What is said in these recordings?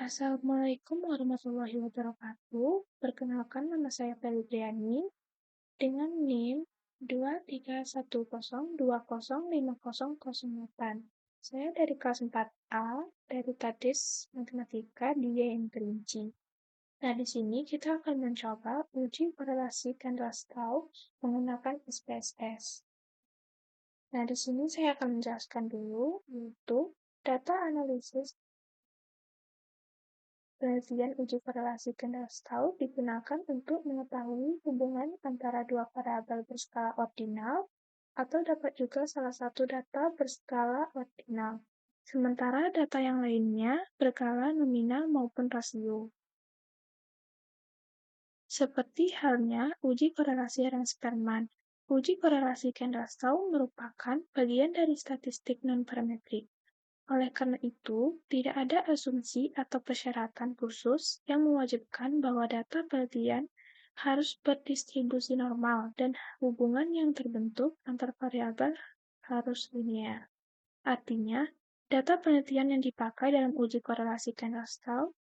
Assalamualaikum warahmatullahi wabarakatuh. Perkenalkan, nama saya Febriani dengan NIM 23102050008. Saya dari kelas 4A dari Tadis Matematika di YM Kerinci. Nah, di sini kita akan mencoba uji korelasi Kendall-Stau menggunakan SPSS. Nah, di sini saya akan menjelaskan dulu yaitu data analisis penelitian uji korelasi Kendall-Stau digunakan untuk mengetahui hubungan antara dua variabel berskala ordinal atau dapat juga salah satu data berskala ordinal, sementara data yang lainnya berskala nominal maupun rasio. Seperti halnya uji korelasi Rens-Spearman. Uji korelasi Kendall-Stau merupakan bagian dari statistik non-parametrik. Oleh karena itu, tidak ada asumsi atau persyaratan khusus yang mewajibkan bahwa data penelitian harus berdistribusi normal dan hubungan yang terbentuk antar variabel harus linear. Artinya, data penelitian yang dipakai dalam uji korelasi Kendall-Stau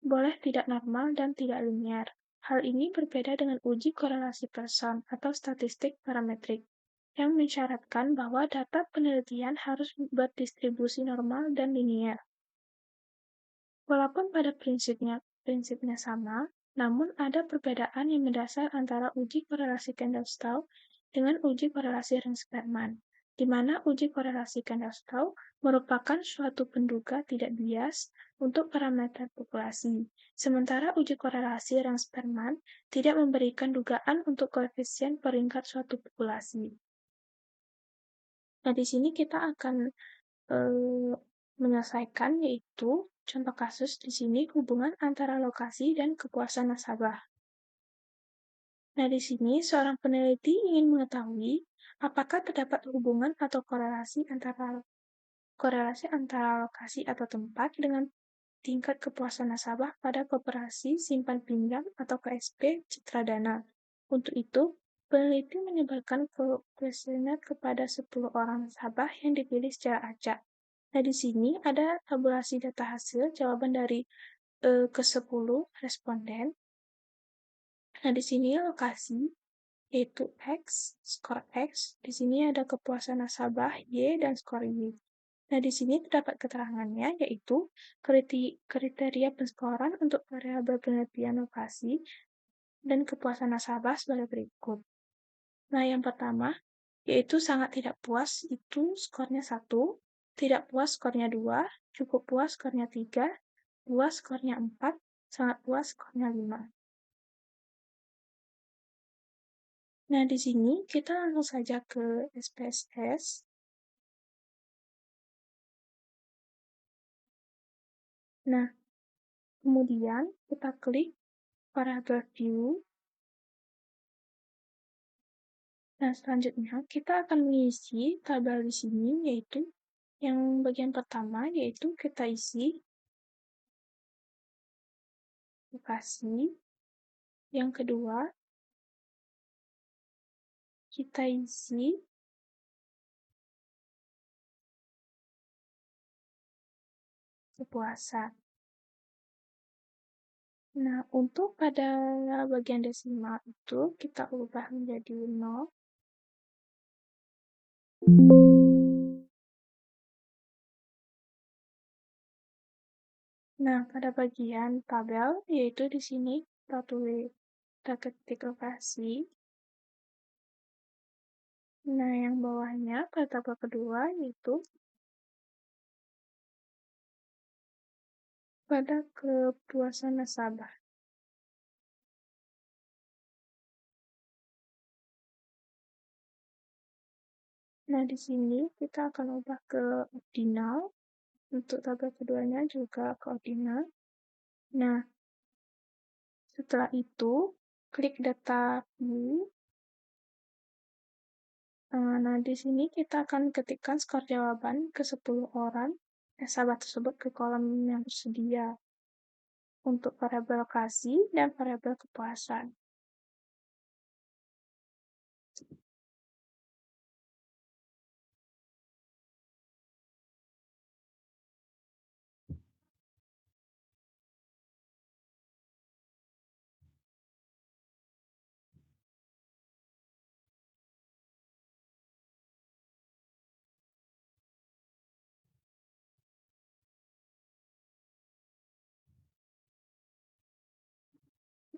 boleh tidak normal dan tidak linear. Hal ini berbeda dengan uji korelasi Pearson atau statistik parametrik, yang mensyaratkan bahwa data penelitian harus berdistribusi normal dan linear. Walaupun pada prinsipnya sama, namun ada perbedaan yang mendasar antara uji korelasi Kendall-Stau dengan uji korelasi Rens-Spearman, di mana uji korelasi Kendall-Stau merupakan suatu penduga tidak bias untuk parameter populasi, sementara uji korelasi Rens-Spearman tidak memberikan dugaan untuk koefisien peringkat suatu populasi. Nah, di sini kita akan menyelesaikan, yaitu contoh kasus di sini hubungan antara lokasi dan kepuasan nasabah. Nah, di sini seorang peneliti ingin mengetahui apakah terdapat hubungan atau korelasi antara lokasi atau tempat dengan tingkat kepuasan nasabah pada koperasi simpan pinjam atau KSP Citradana. Untuk itu, peneliti menyebarkan kuesioner kepada 10 orang nasabah yang dipilih secara acak. Nah, di sini ada tabulasi data hasil jawaban dari ke-10 responden. Nah, di sini lokasi, yaitu X, skor X. Di sini ada kepuasan nasabah Y dan skor Y. Nah, di sini terdapat keterangannya, yaitu kriteria penskoran untuk variabel penelitian lokasi dan kepuasan nasabah sebagai berikut. Nah, yang pertama, yaitu sangat tidak puas, itu skornya 1, tidak puas skornya 2, cukup puas skornya 3, puas skornya 4, sangat puas skornya 5. Nah, di sini kita langsung saja ke SPSS. Nah, kemudian kita klik variabel view. Nah, selanjutnya kita akan mengisi tabel di sini, yaitu yang bagian pertama, yaitu kita isi lokasi. Yang kedua, kita isi kepuasan. Nah, untuk pada bagian desimal itu kita ubah menjadi 0. Nah, pada bagian tabel, yaitu di sini kita ketik lokasi. Nah, yang bawahnya pada tabel kedua yaitu pada kepuasan nasabah. Nah, di sini kita akan ubah ke ordinal. Untuk tabel keduanya juga ke ordinal. Nah, setelah itu, klik data view. Nah, di sini kita akan ketikkan skor jawaban ke 10 orang nasabah tersebut ke kolom yang tersedia untuk variabel lokasi dan variabel kepuasan.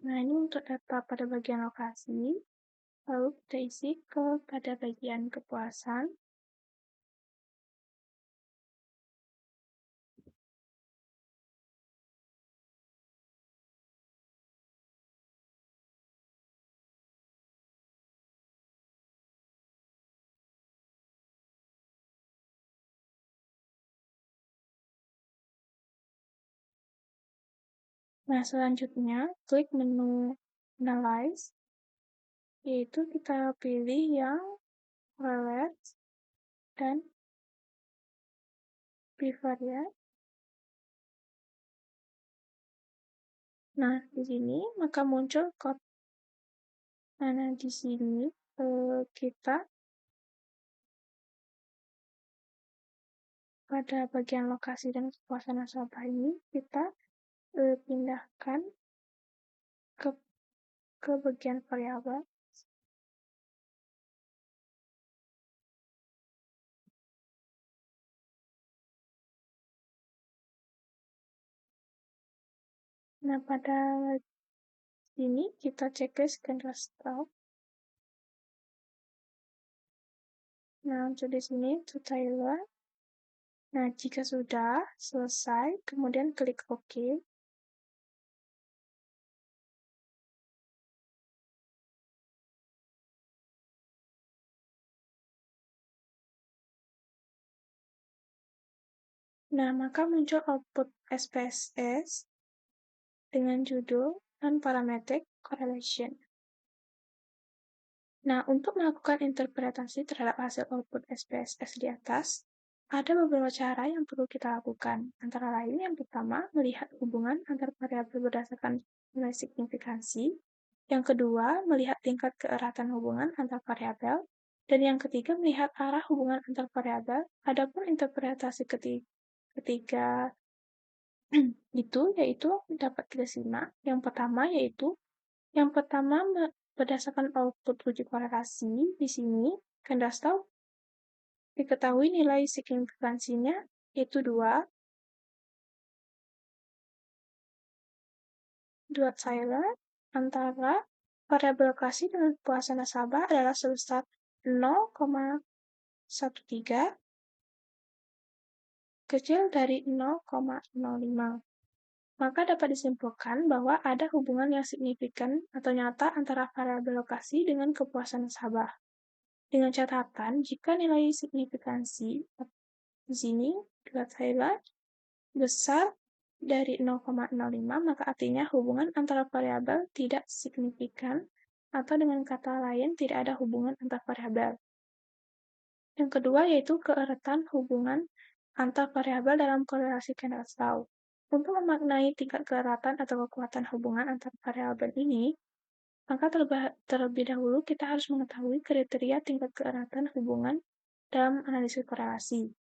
Nah, ini untuk data pada bagian lokasi. Lalu kita isi pada bagian kepuasan. Nah, selanjutnya klik menu Analyze, yaitu kita pilih yang Relate dan Bivariate. Nah, di sini maka muncul kode. Nah, di sini kita pada bagian lokasi dan kepuasan nasabah ini kita pindahkan ke bagian variabel. Nah, pada sini kita checklist general stock. Nah, untuk di sini to tailor. Nah, jika sudah selesai, kemudian klik OK. Nah, maka muncul output SPSS dengan judul Non-Parametric Correlation. Nah, untuk melakukan interpretasi terhadap hasil output SPSS di atas, ada beberapa cara yang perlu kita lakukan. Antara lain, yang pertama, melihat hubungan antar variabel berdasarkan nilai signifikansi. Yang kedua, melihat tingkat keeratan hubungan antar variabel. Dan yang ketiga, melihat arah hubungan antar variabel. Adapun interpretasi ketiga itu yaitu dapat kita simak. Yang pertama berdasarkan output uji korelasi di sini, Anda tahu diketahui nilai signifikansinya yaitu 2 Taylor antara variabel lokasi dengan kepuasan nasabah adalah sebesar 0,13 kecil dari 0,05. Maka dapat disimpulkan bahwa ada hubungan yang signifikan atau nyata antara variabel lokasi dengan kepuasan nasabah. Dengan catatan, jika nilai signifikansi di sini Taylor besar dari 0,05, maka artinya hubungan antara variabel tidak signifikan, atau dengan kata lain tidak ada hubungan antar variabel. Yang kedua yaitu keeratan hubungan antar variabel dalam korelasi Kendall-Stau. Untuk memaknai tingkat keeratan atau kekuatan hubungan antar variabel ini, maka terlebih dahulu kita harus mengetahui kriteria tingkat keeratan hubungan dalam analisis korelasi.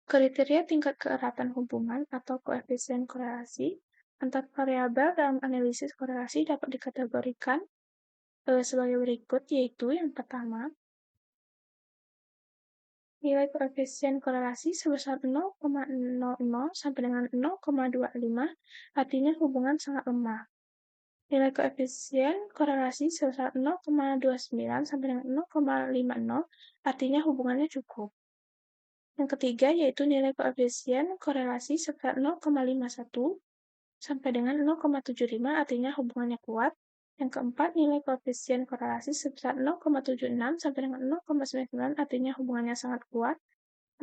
Kriteria tingkat keeratan hubungan atau koefisien korelasi antar variabel dalam analisis korelasi dapat dikategorikan sebagai berikut, yaitu yang pertama, nilai koefisien korelasi sebesar 0,00 sampai dengan 0,25, artinya hubungan sangat lemah. Nilai koefisien korelasi sebesar 0,29 sampai dengan 0,50, artinya hubungannya cukup. Yang ketiga yaitu nilai koefisien korelasi sebesar 0,51 sampai dengan 0,75, artinya hubungannya kuat. Yang keempat, nilai koefisien korelasi sebesar 0,76 sampai dengan 0,99, artinya hubungannya sangat kuat.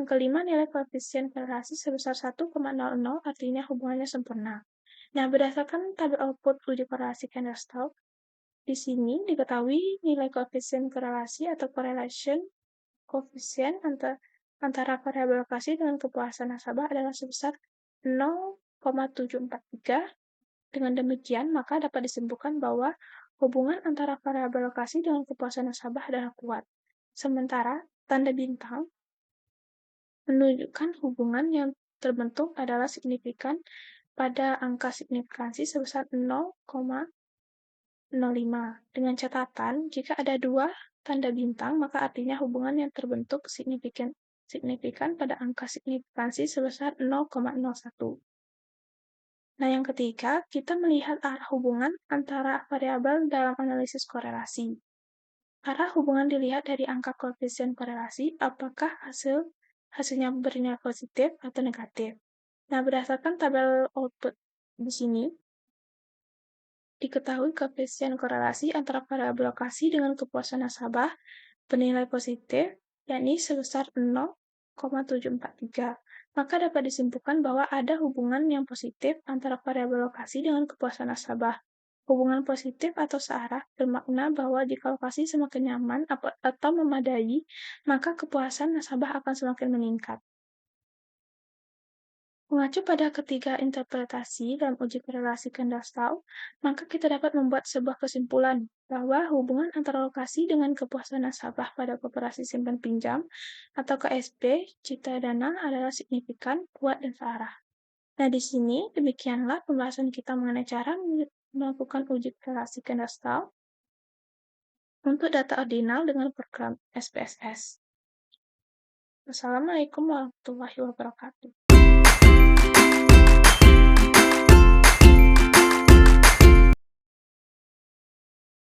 Yang kelima, nilai koefisien korelasi sebesar 1,00, artinya hubungannya sempurna. Nah, berdasarkan tabel output uji korelasi Kendall-Stokes, di sini diketahui nilai koefisien korelasi atau correlation koefisien antara variabel lokasi dengan kepuasan nasabah adalah sebesar 0,743. Dengan demikian, maka dapat disimpulkan bahwa hubungan antara variabel lokasi dengan kepuasan nasabah adalah kuat. Sementara, tanda bintang menunjukkan hubungan yang terbentuk adalah signifikan pada angka signifikansi sebesar 0,05. Dengan catatan, jika ada 2 tanda bintang, maka artinya hubungan yang terbentuk signifikan pada angka signifikansi sebesar 0,01. Nah, yang ketiga, kita melihat arah hubungan antara variabel dalam analisis korelasi. Arah hubungan dilihat dari angka koefisien korelasi, apakah hasilnya bernilai positif atau negatif. Nah, berdasarkan tabel output di sini, diketahui koefisien korelasi antara variabel lokasi dengan kepuasan nasabah bernilai positif, yakni sebesar 0,743. Maka dapat disimpulkan bahwa ada hubungan yang positif antara variabel lokasi dengan kepuasan nasabah. Hubungan positif atau searah bermakna bahwa jika lokasi semakin nyaman atau memadai, maka kepuasan nasabah akan semakin meningkat. Mengacu pada ketiga interpretasi dalam uji korelasi Kendall-Stahl, maka kita dapat membuat sebuah kesimpulan bahwa hubungan antara lokasi dengan kepuasan nasabah pada koperasi simpan pinjam atau KSP Citra Dana adalah signifikan, kuat, dan searah. Nah, di sini demikianlah pembahasan kita mengenai cara melakukan uji korelasi Kendall-Stahl untuk data ordinal dengan program SPSS. Wassalamualaikum warahmatullahi wabarakatuh.